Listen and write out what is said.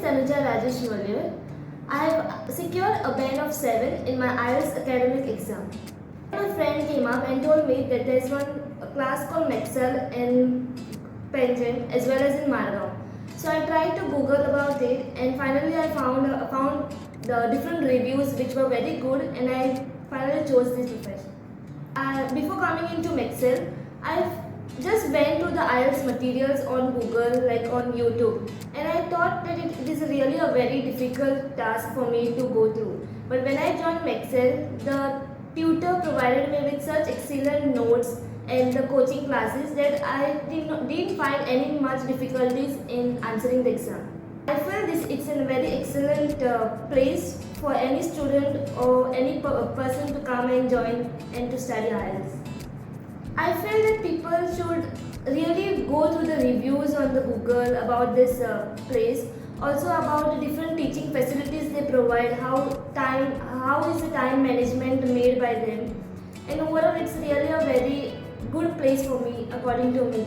Tanuja. I have secured a band of 7 in my IELTS academic exam. My friend came up and told me that there's one class called Maxxcell in Penjim as well as in Margao. So I tried to Google about it, and finally I found the different reviews which were very good, and I finally chose this profession. Before coming into Maxxcell, I just went to the IELTS materials on Google, like on YouTube, and I thought that it is really a very difficult task for me to go through. But when I joined Maxxcell, the tutor provided me with such excellent notes and the coaching classes that I didn't find any much difficulties in answering the exam. I feel it's a very excellent place for any student or any person to come and join and to study IELTS. I feel that people should really go through the reviews on the Google about this place, also about the different teaching facilities they provide, how is the time management made by them, and overall it's really a very good place for me according to me.